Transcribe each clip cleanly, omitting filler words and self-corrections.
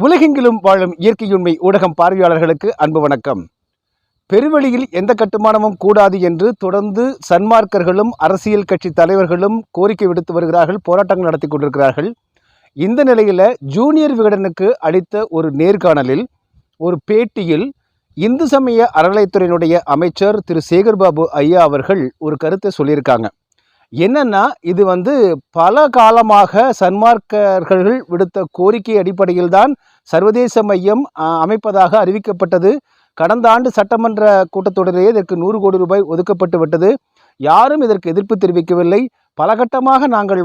உலகெங்கிலும் வாழும் இயற்கையுண்மை ஊடகம் பார்வையாளர்களுக்கு அன்பு வணக்கம். பெருவெளியில் எந்த கட்டுமானமும் கூடாது என்று தொடர்ந்து சன்மார்க்கர்களும் அரசியல் கட்சி தலைவர்களும் கோரிக்கை விடுத்து வருகிறார்கள், போராட்டங்கள் நடத்தி கொண்டிருக்கிறார்கள். இந்த நிலையில் ஜூனியர் விகடனுக்கு அளித்த ஒரு நேர்காணலில், ஒரு பேட்டியில் இந்து சமய அறநிலையத்துறையினுடைய அமைச்சர் திரு சேகர்பாபு ஐயா அவர்கள் ஒரு கருத்தை சொல்லியிருக்காங்க. என்னன்னா, இது பல காலமாக சன்மார்க்கர்கள் விடுத்த கோரிக்கை அடிப்படையில் தான் சர்வதேச மையம் அமைப்பதாக அறிவிக்கப்பட்டது. கடந்த ஆண்டு சட்டமன்ற கூட்டத்தொடரிலேயே இதற்கு 100 கோடி ரூபாய் ஒதுக்கப்பட்டு விட்டது. யாரும் இதற்கு எதிர்ப்பு தெரிவிக்கவில்லை. பல கட்டமாக நாங்கள்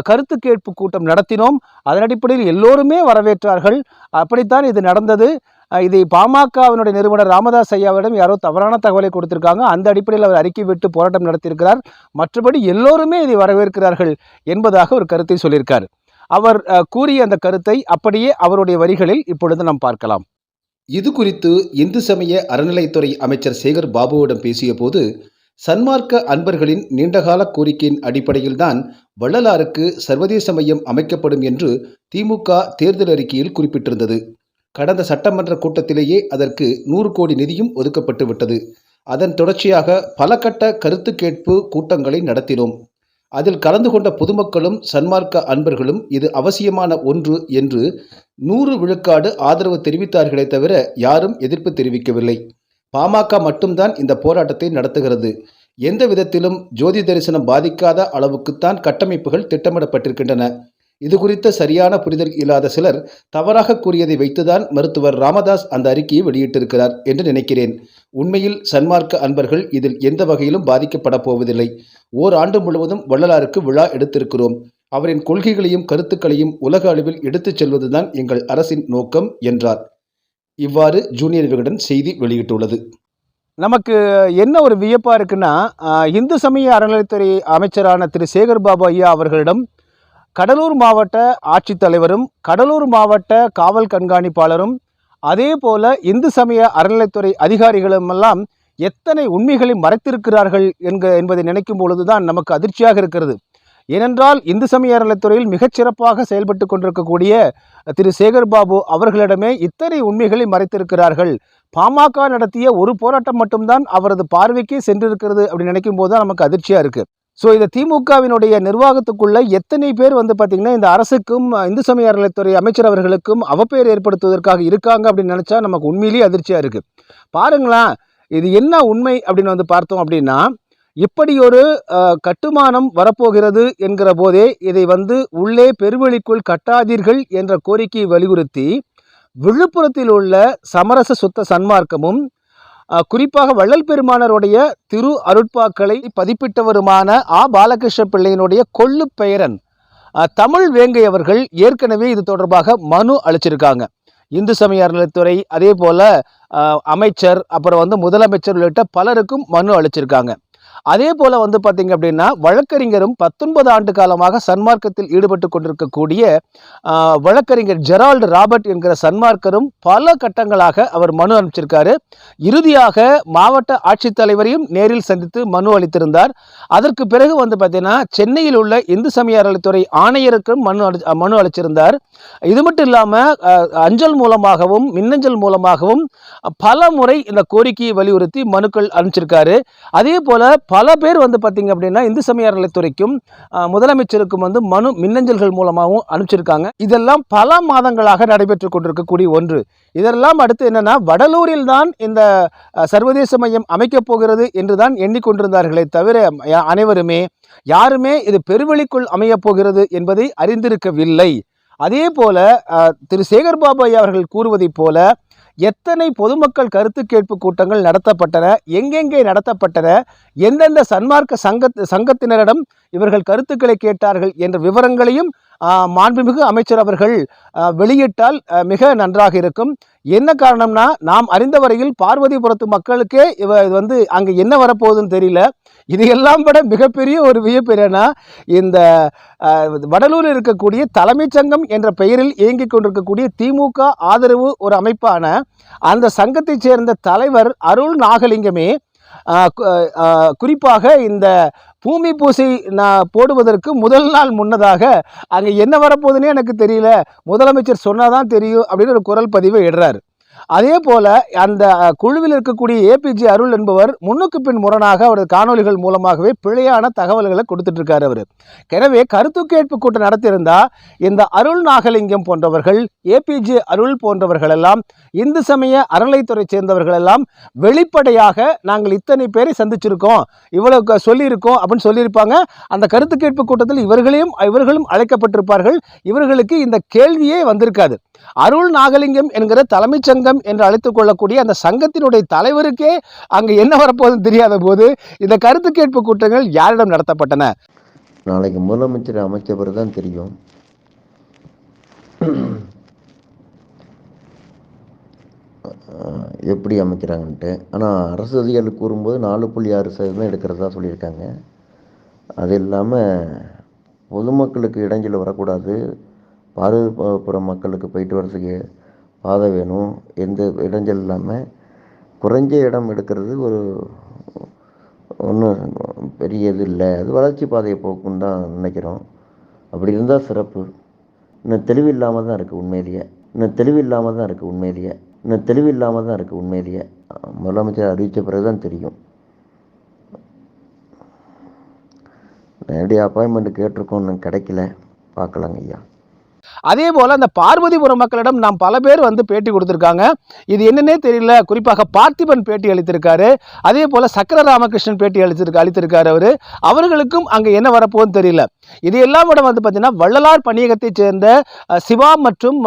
கருத்து கேட்பு கூட்டம் நடத்தினோம். அதன் அடிப்படையில் எல்லோருமே வரவேற்றார்கள். அப்படித்தான் இது நடந்தது. இதை பாமகவினுடைய நிறுவனர் ராமதாஸ் ஐயாவிடம் யாரோ தவறான தகவலை கொடுத்திருக்காங்க. அந்த அடிப்படையில் அவர் அறிக்கை விட்டு போராட்டம் நடத்தியிருக்கிறார். மற்றபடி எல்லோருமே இதை வரவேற்கிறார்கள் என்பதாக ஒரு கருத்தை சொல்லியிருக்கார். அவர் கூறிய அந்த கருத்தை அப்படியே அவருடைய வரிகளில் இப்பொழுது நாம் பார்க்கலாம். இது குறித்து இந்து சமய அறநிலையத்துறை அமைச்சர் சேகர் பாபுவிடம் பேசிய போது, சன்மார்க்க அன்பர்களின் நீண்டகால கோரிக்கையின் அடிப்படையில் தான் வள்ளலாருக்கு சர்வதேச மையம் அமைக்கப்படும் என்று திமுக தேர்தல் அறிக்கையில் குறிப்பிட்டிருந்தது. கடந்த சட்டமன்ற கூட்டத்திலேயே அதற்கு 100 கோடி நிதியும் ஒதுக்கப்பட்டு விட்டது. அதன் தொடர்ச்சியாக பல கட்ட கருத்து கேட்பு கூட்டங்களை நடத்தினோம். அதில் கலந்து கொண்ட பொதுமக்களும் சன்மார்க்க அன்பர்களும் இது அவசியமான ஒன்று என்று 100 விழுக்காடு ஆதரவு தெரிவித்தார்களே தவிர யாரும் எதிர்ப்பு தெரிவிக்கவில்லை. பாமக மட்டும்தான் இந்த போராட்டத்தை நடத்துகிறது. எந்த விதத்திலும் ஜோதி தரிசனம் பாதிக்காத அளவுக்குத்தான் கட்டமைப்புகள் திட்டமிடப்பட்டிருக்கின்றன. இது குறித்த சரியான புரிதல் இல்லாத சிலர் தவறாக கூறியதை வைத்துதான் மருத்துவர் ராமதாஸ் அந்த அறிக்கையை வெளியிட்டிருக்கிறார் என்று நினைக்கிறேன். உண்மையில் சன்மார்க்க அன்பர்கள் இதில் எந்த வகையிலும் பாதிக்கப்பட போவதில்லை. ஓராண்டு முழுவதும் வள்ளலாருக்கு விழா எடுத்திருக்கிறோம். அவரின் கொள்கைகளையும் கருத்துக்களையும் உலக அளவில் எடுத்துச் செல்வதுதான் எங்கள் அரசின் நோக்கம் என்றார். இவ்வாறு ஜூனியர் விகடன் செய்தி வெளியிட்டுள்ளது. நமக்கு என்ன ஒரு வியப்பா இருக்குன்னா, இந்து சமய அறநிலையத்துறை அமைச்சரான திரு சேகர்பாபு ஐயா அவர்களிடம் கடலூர் மாவட்ட ஆட்சித்தலைவரும் கடலூர் மாவட்ட காவல் கண்காணிப்பாளரும் அதே போல இந்து சமய அறநிலையத்துறை அதிகாரிகளும் எல்லாம் எத்தனை உண்மைகளை மறைத்திருக்கிறார்கள் என்பதை நினைக்கும் பொழுதுதான் நமக்கு அதிர்ச்சியாக இருக்கிறது. ஏனென்றால் இந்து சமய அறநிலையத்துறையில் மிகச்சிறப்பாக செயல்பட்டு கொண்டிருக்கக்கூடிய திரு சேகர்பாபு அவர்களிடமே இத்தனை உண்மைகளை மறைத்திருக்கிறார்கள். பாமக நடத்திய ஒரு போராட்டம் மட்டும்தான் அவரது பார்வைக்கே சென்றிருக்கிறது அப்படின்னு நினைக்கும் போது தான் நமக்கு அதிர்ச்சியாக இருக்குது. ஸோ இந்த திமுகவினுடைய நிர்வாகத்துக்குள்ள எத்தனை பேர் பார்த்திங்கன்னா இந்த அரசுக்கும் இந்து சமய அறநிலையத்துறை அமைச்சர் அவர்களுக்கும் அவப்பெயர் ஏற்படுத்துவதற்காக இருக்காங்க அப்படின்னு நினச்சா நமக்கு உண்மையிலேயே அதிர்ச்சியாக இருக்குது. பாருங்களேன், இது என்ன உண்மை அப்படின்னு பார்த்தோம் அப்படின்னா, இப்படி ஒரு கட்டுமானம் வரப்போகிறது என்கிற போதே இதை உள்ளே பெருவெளிக்குள் கட்டாதீர்கள் என்ற கோரிக்கையை வலியுறுத்தி விழுப்புரத்தில் உள்ள சமரச சுத்த சன்மார்க்கமும் குறிப்பாக வள்ளல் பெருமானருடைய திரு அருட்பாக்களை பதிப்பிட்டவருமான பாலகிருஷ்ண பிள்ளையினுடைய கொள்ளு பெயரன் தமிழ் வேங்கை அவர்கள் ஏற்கனவே இது தொடர்பாக மனு அளிச்சிருக்காங்க. இந்து சமய அறநிலையத்துறை அதே போல அமைச்சர் அப்புறம் முதலமைச்சர் உள்ளிட்ட பலருக்கும் மனு அளிச்சிருக்காங்க. அதே போல பார்த்திங்க அப்படின்னா, வழக்கறிஞரும் 19 ஆண்டு காலமாக சன்மார்க்கத்தில் ஈடுபட்டு கொண்டிருக்கக்கூடிய வழக்கறிஞர் ஜெரால்டு ராபர்ட் என்கிற சன்மார்க்கரும் பல கட்டங்களாக அவர் மனு அனுப்பிச்சிருக்காரு. இறுதியாக மாவட்ட ஆட்சித்தலைவரையும் நேரில் சந்தித்து மனு அளித்திருந்தார். அதற்கு பிறகு பார்த்திங்கன்னா, சென்னையில் உள்ள இந்து சமய அறநிலையத்துறை ஆணையருக்கும் மனு அளிச்சிருந்தார். இது மட்டும் இல்லாமல் அஞ்சல் மூலமாகவும் மின்னஞ்சல் மூலமாகவும் பல முறை இந்த கோரிக்கையை வலியுறுத்தி மனுக்கள் அனுப்பிச்சிருக்காரு. அதே போல பல பேர் பார்த்திங்க அப்படின்னா இந்து சமய அறநிலையத்துறைக்கும் முதலமைச்சருக்கும் மனு மின்னஞ்சல்கள் மூலமாகவும் அனுப்பிச்சிருக்காங்க. இதெல்லாம் பல மாதங்களாக நடைபெற்று கொண்டிருக்கக்கூடிய ஒன்று. இதெல்லாம் அடுத்து என்னன்னா, வடலூரில் தான் இந்த சர்வதேச மையம் அமைக்கப் போகிறது என்று தான் எண்ணிக்கொண்டிருந்தார்களே தவிர அனைவருமே யாருமே இது பெருவெளிக்குள் அமையப் போகிறது என்பதை அறிந்திருக்கவில்லை. அதே போல திரு சேகர்பாபு ஐயா அவர்கள் கூறுவதைப் போல எத்தனை பொதுமக்கள் கருத்து கேட்பு கூட்டங்கள் நடத்தப்பட்டன, எங்கெங்கே நடத்தப்பட்டன, எந்தெந்த சன்மார்க்க சங்கத்தினரிடம் இவர்கள் கருத்துக்களை கேட்டார்கள் என்ற விவரங்களையும் மாண்புமிகு அமைச்சர் அவர்கள் வெளியிட்டால் மிக நன்றாக இருக்கும். என்ன காரணம்னா, நாம் அறிந்த வரையில் பார்வதிபுரத்து மக்களுக்கே அங்கே என்ன வரப்போகுதுன்னு தெரியல. இதையெல்லாம் விட மிகப்பெரிய ஒரு வியப்பு என்னன்னா, இந்த வடலூரில் இருக்கக்கூடிய தலைமைச் சங்கம் என்ற பெயரில் இயங்கிக் கொண்டிருக்கக்கூடிய திமுக ஆதரவு ஒரு அமைப்பான அந்த சங்கத்தைச் சேர்ந்த தலைவர் அருள் நாகலிங்கமே குறிப்பாக இந்த பூமி பூசை நான் போடுவதற்கு முதல் நாள் முன்னதாக அங்கே என்ன வரப்போகுதுன்னே எனக்கு தெரியல, முதலமைச்சர் சொன்னாதான் தெரியும் அப்படின்னு ஒரு குரல் பதிவை இடுறார். அதே போல அந்த குழுவில் இருக்கக்கூடிய ஏபிஜே அருள் என்பவர் முன்னுக்கு பின் முரணாக அவரது காணொலிகள் மூலமாகவே பிழையான தகவல்களை கொடுத்துட்டு இருக்காரு அவர். எனவே கருத்து கேட்பு கூட்டம் நடத்தியிருந்தா இந்த அருள் நாகலிங்கம் போன்றவர்கள், ஏபிஜே அருள் போன்றவர்கள் எல்லாம், இந்து சமய அறநிலைத்துறை சேர்ந்தவர்கள் எல்லாம் வெளிப்படையாக நாங்கள் இத்தனை பேரை சந்திச்சிருக்கோம், இவ்வளவு சொல்லியிருக்கோம் அப்படின்னு சொல்லியிருப்பாங்க. அந்த கருத்து கேட்பு கூட்டத்தில் இவர்களும் அழைக்கப்பட்டிருப்பார்கள். இவர்களுக்கு இந்த கேள்வியே வந்திருக்காது. அருள் நாகலிங்கம் என்கிற தலைமைச் சங்கம் என்று அழைத்துக் கொள்ளக்கூடிய அந்த சங்கத்தினுடைய தலைவருக்கே அங்கு என்ன வரப்போகுதுன்னு தெரியாத போது இந்த கருத்து கேட்பு கூட்டங்கள் யாரிடம் நடத்தப்பட்டன? நாளைக்கு முதலமைச்சர் அமைச்ச பிறகுதான் தெரியும். எப்படி அமைக்கிறாங்கன்ட்டு. ஆனால் அரசு அதிகாரிகள் கூறும்போது 4.6% எடுக்கிறதா சொல்லியிருக்காங்க. அது இல்லாமல் பொதுமக்களுக்கு இடைஞ்சல் வரக்கூடாது, பாதுகாப்புற மக்களுக்கு போயிட்டு வர்றதுக்கு பாதை வேணும், எந்த இடைஞ்சல் இல்லாமல் குறைஞ்ச இடம் எடுக்கிறது ஒன்றும் பெரிய இது இல்லை, அது வளர்ச்சி பாதையை போக்குன்னு தான் நினைக்கிறோம். அப்படி இருந்தால் சிறப்பு. இன்னும் தெளிவு இல்லாமல் தான் இருக்குது உண்மையிலேயே. முதலமைச்சர் அறிவித்த பிறகு தான் தெரியும். நேரடி அப்பாயின்மெண்ட் கேட்டிருக்கோம், இன்னும் கிடைக்கல, பார்க்கலாங்க ஐயா. அதே போல அந்த பார்வதிபுரம் மக்களிடம் நாம் பல பேர் பேட்டி கொடுத்திருக்காங்க. இது என்னன்னே தெரியல. குறிப்பாக பார்த்திபன் பேட்டி அளித்திருக்காரு. அதே போல சக்கர ராமகிருஷ்ணன் பேட்டி அளித்திருக்காரு. அவர்களுக்கும் அங்கே என்ன வரப்போகுதுன்னு தெரியல. இது எல்லாம் விட பார்த்தீங்கன்னா வள்ளலார் பணியகத்தைச் சேர்ந்த சிவா மற்றும்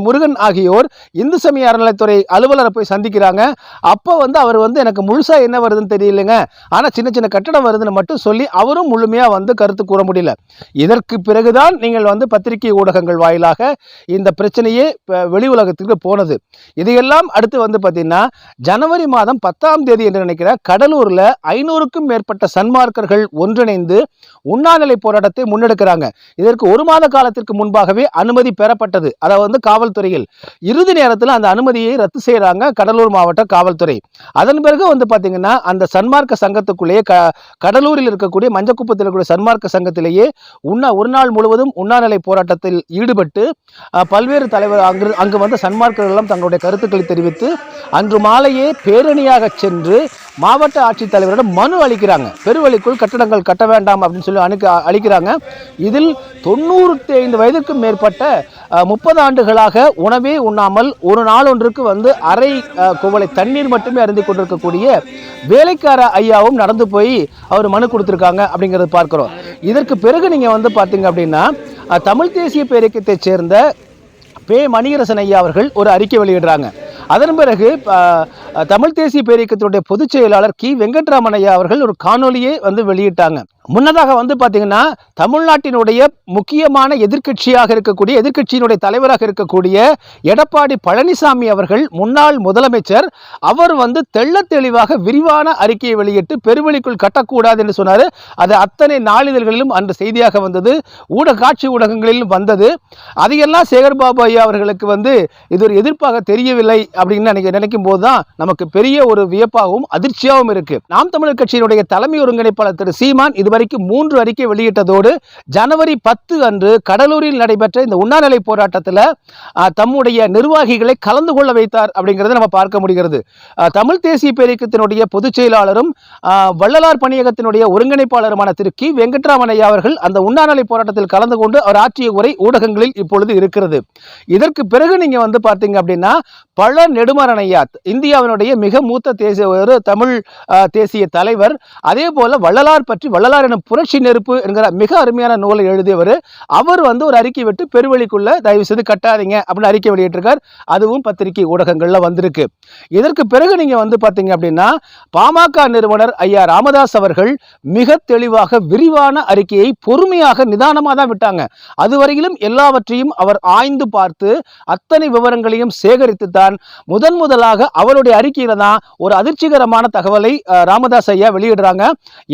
முருகன் ஆகியோர் இந்து சமய அறநிலைத்துறை அலுவலரை போய் சந்திக்கிறாங்க. அப்போ அவர் எனக்கு முழுசா என்ன வருதுன்னு தெரியலைங்க, ஆனால் சின்ன சின்ன கட்டடம் வருதுன்னு மட்டும் சொல்லி அவரும் முழுமையாக கருத்து கூற முடியல. இதற்கு பிறகுதான் நீங்கள் பத்திரிகை ஊடகங்கள் வாயிலாக இந்த பிரச்சனையே வெளி உலகத்துக்கு போனது. இதையெல்லாம் அடுத்து பார்த்தீங்கன்னா ஜனவரி மாதம் 10ஆம் தேதி என்று நினைக்கிற கடலூரில் 500க்கும் மேற்பட்ட சன்மார்க்கர்கள் ஒன்றிணைந்து உண்ணாநிலை போராட்டத்தை முன்னெடுக்கிறாங்க. இதற்கு 1 மாத காலத்திற்கு முன்பாகவே அனுமதி பெறப்பட்டது. அதாவது காவல்துறையில் இறுதி நேரத்தில் அந்த அனுமதியை ரத்து செய்யறாங்க கடலூர் மாவட்ட காவல்துறை. அதன் பிறகு பார்த்தீங்கன்னா அந்த சன்மார்க்க சங்கத்துக்குள்ளேயே கடலூரில் இருக்கக்கூடிய மஞ்சக்குப்பத்தில் இருக்கக்கூடிய சன்மார்க்க சங்கத்திலேயே ஒரு நாள் முழுவதும் உண்ணாநிலை போராட்டத்தில் ஈடுபட்டு பல்வேறு தலைவர் அங்கு வந்த சன்மார்க்கர்கள் எல்லாம் தங்களுடைய கருத்துக்களை தெரிவித்து அன்று மாலையே பேரணியாக சென்று மாவட்ட ஆட்சித்தலைவரிடம் மனு அளிக்கிறாங்க. பெருவழிக்குள் கட்டடங்கள் கட்ட வேண்டாம் அப்படின்னு சொல்லி அளிக்கிறாங்க. இதில் 95 வயதுக்கும் மேற்பட்ட 30 ஆண்டுகளாக உணவே உண்ணாமல் ஒரு நாள் ஒன்றுக்கு அரை குவளை தண்ணீர் மட்டுமே அருந்தி கொண்டிருக்கக்கூடிய வேலைக்கார ஐயாவும் நடந்து போய் அவர் மனு கொடுத்துருக்காங்க அப்படிங்கிறத பார்க்கிறோம். இதற்கு பிறகு நீங்க பார்த்தீங்க அப்படின்னா தமிழ் தேசிய பேரியக்கத்தைச் சேர்ந்த மணியரசன் ஐயா அவர்கள் ஒரு அறிக்கை வெளியிடுறாங்க. அதன் பிறகு தமிழ் தேசிய பேரியக்கத்தினுடைய பொதுச் செயலாளர் கி வெங்கட்ராமன் ஐயா அவர்கள் ஒரு காணொலியை வெளியிட்டாங்க. முன்னதாக பார்த்தீங்கன்னா தமிழ்நாட்டினுடைய முக்கியமான எதிர்க்கட்சியினுடைய தலைவராக இருக்கக்கூடிய எடப்பாடி பழனிசாமி அவர்கள், முன்னாள் முதலமைச்சர், அவர் தெள்ள தெளிவாக விரிவான அறிக்கையை வெளியிட்டு பெருவெளிக்குள் கட்டக்கூடாது என்று சொன்னார். அது அத்தனை நாளிதழ்களிலும் அன்று செய்தியாக வந்தது, காட்சி ஊடகங்களிலும் வந்தது. அதையெல்லாம் சேகர்பாபு ஐயா அவர்களுக்கு இது ஒரு எதிர்ப்பாக தெரியவில்லை அப்படின்னு நினைக்கும் போதுதான் நமக்கு பெரிய ஒரு வியப்பாகவும் அதிர்ச்சியாகவும் இருக்கு. நாம் தமிழர் கட்சியினுடைய தலைமை ஒருங்கிணைப்பாளர் திரு சீமான் இதுவரைக்கும் 3 அறிக்கை வெளியிட்டதோடு ஜனவரி 10 அன்று கடலூரில் நடைபெற்ற இந்த உண்ணாநிலை போராட்டத்தில் தம்முடைய நிர்வாகிகளை கலந்து கொள்ள வைத்தார் அப்படிங்கிறத நம்ம பார்க்க முடிகிறது. தமிழ் தேசிய பேரியக்கத்தினுடைய பொதுச் செயலாளரும் வள்ளலார் பணியகத்தினுடைய ஒருங்கிணைப்பாளருமான திரு கி வெங்கட்ராமன் ஐயா அவர்கள் அந்த உண்ணாநிலை போராட்டத்தில் கலந்து கொண்டு அவர் ஆற்றிய உரை ஊடகங்களில் இப்பொழுது இருக்கிறது. இதற்கு பிறகு நீங்க பார்த்தீங்க அப்படின்னா பழ நெடுமாறன் ஐயா, இந்தியாவினுடைய மிக மூத்த தேசிய தமிழ் தேசிய தலைவர், அதே போல வள்ளலார் எனும் புரட்சி நெருப்பு என்கிற மிக அருமையான நூலை எழுதியவர், அவர் ஒரு அறிக்கை விட்டு பெருவெளிக்குள்ள தயவு செய்து கட்டாதீங்க அப்படின்னு அறிக்கை வெளியிட்டிருக்கார். அதுவும் பத்திரிகை ஊடகங்கள்ல வந்திருக்கு. இதற்கு பிறகு நீங்க பார்த்தீங்க அப்படின்னா பாமக நிறுவனர் ஐயா ராமதாஸ் அவர்கள் மிக தெளிவாக விரிவான அறிக்கையை பொறுமையாக நிதானமாக தான் விட்டாங்க. அதுவரையிலும் எல்லாவற்றையும் அவர் ஆய்ந்து பார்த்து அத்தனை விவரங்களையும் சேகரித்து தான் முதலாக அவருடைய அறிக்கையில தான் ஒரு அதிர்ச்சிகரமான தகவலை ராமதாஸ் ஐயா வெளியிடுறாங்க.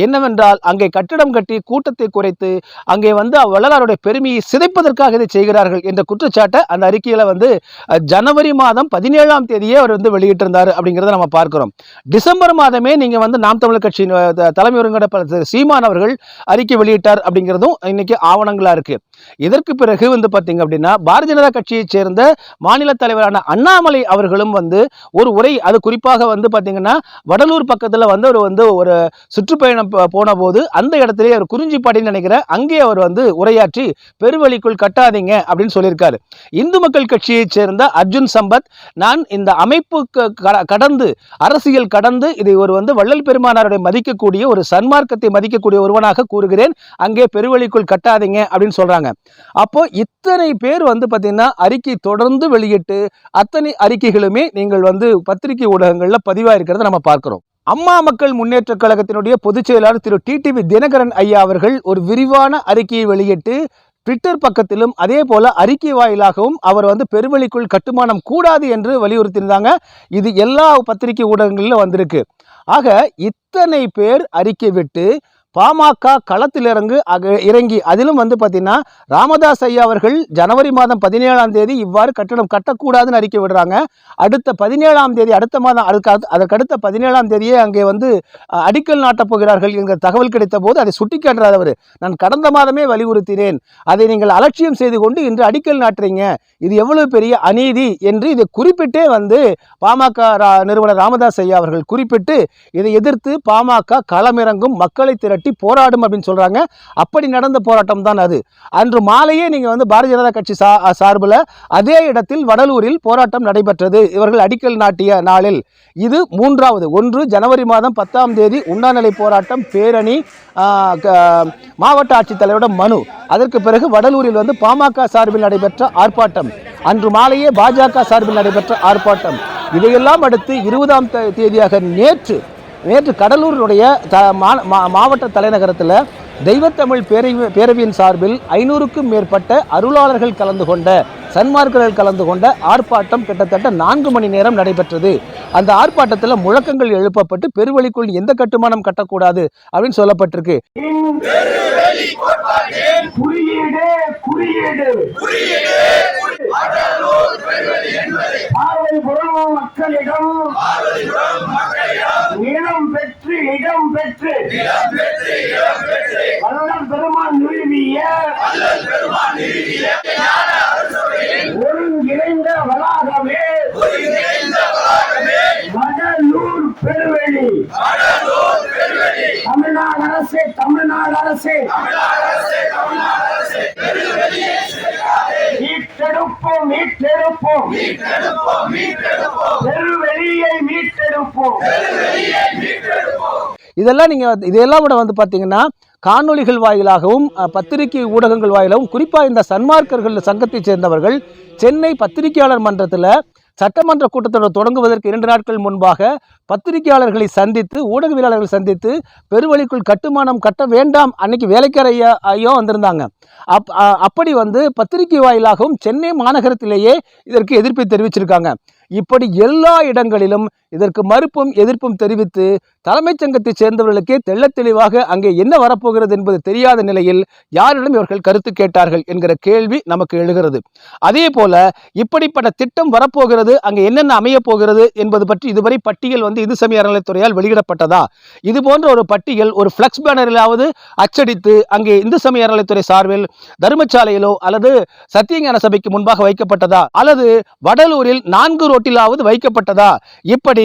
என்னவென்றால், அங்கே கட்டிடம் கட்டி கூட்டத்தை குறைத்து அங்கே வந்து வள்ளலாருடைய பெருமையை சிதைப்பதற்காக இதை செய்கிறார்கள் என்ற குற்றச்சாட்டை அந்த அறிக்கையில வந்து ஜனவரி மாதம் 17ஆம் தேதியே அவர் வந்து வெளியிட்டிருந்தார் அப்படிங்கிறத நம்ம பார்க்கிறோம். டிசம்பர் மாதமே நீங்க வந்து நாம் தமிழர் கட்சியின் தலைமை ஒருங்கிணைப்பாளர் சீமான் அவர்கள் அறிக்கை வெளியிட்டார் அப்படிங்கிறதும் இன்னைக்கு ஆவணங்களா இருக்கு. இதற்கு பிறகு வந்து பாத்தீங்க அப்படின்னா, பாரதிய ஜனதா கட்சியைச் சேர்ந்த மாநில தலைவரான அண்ணாமலை அவர்களும் வந்து ஒரு உரை, அது குறிப்பாக வந்து பாத்தீங்கன்னா வடலூர் பக்கத்துல வந்து அவர் வந்து ஒரு சுற்றுப்பயணம் போன போது அந்த இடத்திலே அவர் குறிஞ்சிப்பாடின்னு நினைக்கிறேன், அங்கே அவர் வந்து உரையாற்றி பெருவழிக்குள் கட்டாதீங்க அப்படின்னு சொல்லியிருக்காரு. இந்து மக்கள் கட்சியைச் சேர்ந்த அர்ஜுன் சம்பத், நான் இந்த அமைப்பு கடந்து அரசியல் கடந்து இதை ஒரு வந்து வள்ளல் பெருமானாருடைய மதிக்கக்கூடிய ஒரு சன்மார்க்கத்தை மதிக்கக்கூடிய ஒருவனாக கூறுகிறேன், அங்கே பெருவழிக்குள் கட்டாதீங்க அப்படின்னு சொல்றாங்க. அப்போ இத்தனை பேர் வந்து பாத்தீங்கன்னா அறிக்கை தொடர்ந்து வெளியிட்டு அத்தனை அறிக்கைகளுமே நீங்கள் வந்து பத்திரிகை ஊடகங்கள்ல பதிவா இருக்கிறத நம்ம பார்க்கிறோம். அம்மா மக்கள் முன்னேற்ற கழகத்தினுடைய பொதுச் செயலாளர் திரு டிடிவி தினகரன் ஐயா அவர்கள் ஒரு விரிவான அறிக்கையை வெளியிட்டு ட்விட்டர் பக்கத்திலும் அதே போல அறிக்கை வாயிலாகவும் அவர் வந்து பெருவழிக்குள் கட்டுமானம் கூடாது என்று வலியுறுத்தியிருந்தாங்க. இது எல்லா பத்திரிகை ஊடகங்களிலும் வந்திருக்கு. ஆக இத்தனை பேர் அறிக்கை விட்டு பாமக களத்தில் இறங்கி அதிலும் வந்து பார்த்தீங்கன்னா ராமதாஸ் ஐயா அவர்கள் ஜனவரி மாதம் 17ஆம் தேதி இவ்வாறு கட்டடம் கட்டக்கூடாதுன்னு அறிக்கை விடுறாங்க. அடுத்த 17ஆம் தேதி, அடுத்த மாதம் அதற்கடுத்த 17ஆம் தேதியே அங்கே வந்து அடிக்கல் நாட்டப் போகிறார்கள் என்கிற தகவல் கிடைத்த போது அதை சுட்டிக்காட்டுறார் அவர். நான் கடந்த மாதமே வலியுறுத்தினேன், அதை நீங்கள் அலட்சியம் செய்து கொண்டு இன்று அடிக்கல் நாட்டுறீங்க, இது எவ்வளவு பெரிய அநீதி என்று இதை குறிப்பிட்டே வந்து பாமக நிறுவனர் ராமதாஸ் ஐயா அவர்கள் குறிப்பிட்டு இதை எதிர்த்து பாமக களமிறங்கும், மக்களை திரட்டி போராடும் அப்படின்னு சொல்றாங்க. அப்படி நடந்த போராட்டம் தான் அது. அன்று மாலையே நீங்க வந்து பாரதிய ஜனதா கட்சி சார்பில் அதே இடத்தில் வடலூரில் போராட்டம் நடைபெற்றது, இவர்கள் அடிக்கல் நாட்டிய நாளில். இது மூன்றாவது. ஒன்று ஜனவரி மாதம் 10ஆம் தேதி உண்ணாநிலை போராட்டம், பேரணி, மாவட்ட ஆட்சித்தலைவரிடம் மனு. அதற்கு பிறகு வடலூரில் வந்து பாமக சார்பில் நடைபெற்ற ஆர்ப்பாட்டம், அன்று மாலையே பாஜக சார்பில் நடைபெற்ற ஆர்ப்பாட்டம். இதையெல்லாம் அடுத்து 20ஆம் தேதியாக நேற்று கடலூருடைய மாவட்ட தலைநகரத்தில் தெய்வத்தமிழ் பேரவையின் சார்பில் 500க்கும் மேற்பட்ட அருளாளர்கள் கலந்து கொண்ட, சன்மார்க்கர்கள் கலந்து கொண்ட ஆர்ப்பாட்டம் கிட்டத்தட்ட 4 மணி நேரம் நடைபெற்றது. அந்த ஆர்ப்பாட்டத்தில் முழக்கங்கள் எழுப்பப்பட்டு பெருவழிக்குள் எந்த கட்டுமானம் கட்டக்கூடாது அப்படின்னு சொல்லப்பட்டிருக்கு. மக்களிடம் இடம் பெற்று வள்ளல் பெருமான் நிறுவிய ஒருங்கிணைந்த வளாகமே வடலூர் பெருவெளி. தமிழ்நாடு அரசே மீட்டெடுப்போம் பெருவெளியை மீட்டெடுப்போம். இதெல்லாம் விட வந்து பார்த்தீங்கன்னா காணொலிகள் வாயிலாகவும் பத்திரிகை ஊடகங்கள் வாயிலாகவும் குறிப்பாக இந்த சன்மார்க்கர்கள் சங்கத்தை சேர்ந்தவர்கள் சென்னை பத்திரிகையாளர் மன்றத்தில் சட்டமன்ற கூட்டத்தொடர் தொடங்குவதற்கு 2 நாட்கள் முன்பாக பத்திரிகையாளர்களை சந்தித்து, ஊடகவியலாளர்களை சந்தித்து பெருவழிக்குள் கட்டுமானம் கட்ட வேண்டாம், அன்னைக்கு வேலைக்கார ஐயா வந்திருந்தாங்க. அப்படி வந்து பத்திரிகை வாயிலாகவும் சென்னை மாநகரத்திலேயே இதற்கு எதிர்ப்பை தெரிவிச்சிருக்காங்க. இப்படி எல்லா இடங்களிலும் இதற்கு மறுப்பும் எதிர்ப்பும் தெரிவித்து தலைமைச் சங்கத்தை சேர்ந்தவர்களுக்கே தெள்ளத் தெளிவாக அங்கே என்ன வரப்போகிறது என்பது தெரியாத நிலையில் யாரிடம் இவர்கள் கருத்து கேட்டார்கள் என்கிற கேள்வி நமக்கு எழுகிறது. அதே போல இப்படிப்பட்ட திட்டம் வரப்போகிறது, அங்கே என்னென்ன அமைய போகிறது என்பது பற்றி இதுவரை பட்டியல் வந்து இந்து சமய அறநிலையத்துறையால் வெளியிடப்பட்டதா? இது போன்ற ஒரு பட்டியல் ஒரு ஃபிளக்ஸ் பேனரிலாவது அச்சடித்து அங்கே இந்து சமய அறநிலையத்துறை சார்பில் தர்மசாலையிலோ அல்லது சத்தியஞான சபைக்கு முன்பாக வைக்கப்பட்டதா, அல்லது வடலூரில் 4 ரோட்டிலாவது வைக்கப்பட்டதா? இப்படி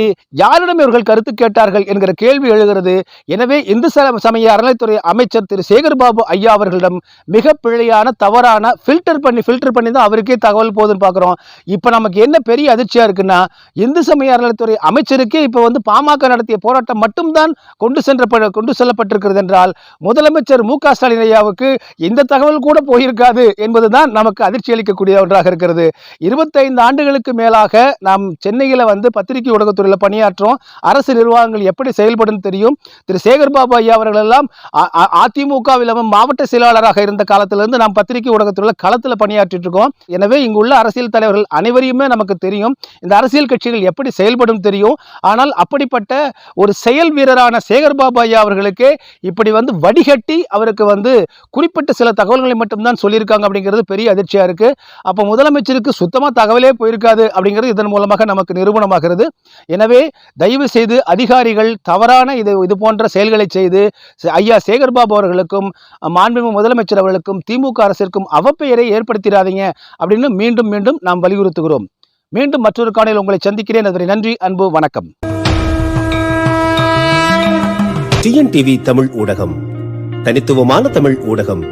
யாரிடம் இவர்கள் கருத்து கேட்டார்கள் என்கிற கேள்வி எழுகிறது. எனவே இந்து சமய அறநிலையத்துறை அமைச்சர் திரு சேகர்பாபு ஐயா அவர்களிடம் மிக பிழையான தவறான ஃபில்டர் பண்ணி தான் அவருக்கே தகவல் போகுதுன்னு பார்க்குறோம். இப்போ நமக்கு என்ன பெரிய அதிர்ச்சியா இருக்குன்னா, இந்து சமய அறநிலையத்துறை அமைச்சருக்கே இப்போ வந்து பாமக நடத்திய போராட்டம் மட்டும்தான் கொண்டு செல்லப்பட்டிருக்கிறது என்றால், முதலமைச்சர் மு.க. ஸ்டாலின் ஐயாவுக்கு இந்த தகவல் கூட போயிருக்காது என்பதுதான் நமக்கு அதிர்ச்சி அளிக்கக்கூடிய ஒன்றாக இருக்கிறது. 25 ஆண்டுகளுக்கு மேலாக நாம் சென்னையில் வந்து பத்திரிகை ஊடகத்துறை ஊடகத்துறையில் பணியாற்றோம். அரசு நிர்வாகங்கள் எப்படி செயல்படும் தெரியும். திரு சேகர்பாபு ஐயா அவர்கள் எல்லாம் அதிமுகவில் மாவட்ட செயலாளராக இருந்த காலத்திலிருந்து நாம் பத்திரிகை ஊடகத்துறையில் களத்தில் பணியாற்றிட்டு இருக்கோம். எனவே இங்கு உள்ள அரசியல் தலைவர்கள் அனைவரையுமே நமக்கு தெரியும். இந்த அரசியல் கட்சிகள் எப்படி செயல்படும் தெரியும். ஆனால் அப்படிப்பட்ட ஒரு செயல் வீரரான சேகர்பாபு ஐயா அவர்களுக்கு இப்படி வடிகட்டி அவருக்கு குறிப்பிட்ட சில தகவல்களை மட்டும்தான் சொல்லியிருக்காங்க அப்படிங்கிறது பெரிய அதிர்ச்சியா இருக்கு. அப்போ முதலமைச்சருக்கு சுத்தமா தகவலே போயிருக்காது அப்படிங்கிறது இதன் மூலமாக நமக்கு நிரூபணமாகிறது. எனவே தயவு செய்து அதிகாரிகள் தவறான இது போன்ற செயல்களை செய்து ஐயா சேகர்பாபு அவர்களுக்கும் மாண்புமிகு முதலமைச்சர் அவர்களுக்கும் திமுக அரசிற்கும் அவப்பெயரை ஏற்படுத்திடாதீங்க அப்படின்னு மீண்டும் மீண்டும் நாம் வலியுறுத்துகிறோம். மீண்டும் மற்றொரு காணொளியில் உங்களை சந்திக்கிறேன். அதுவரை நன்றி, அன்பு, வணக்கம். டிஎன்டிவி தமிழ் ஊடகம், தனித்துவமான தமிழ் ஊடகம்.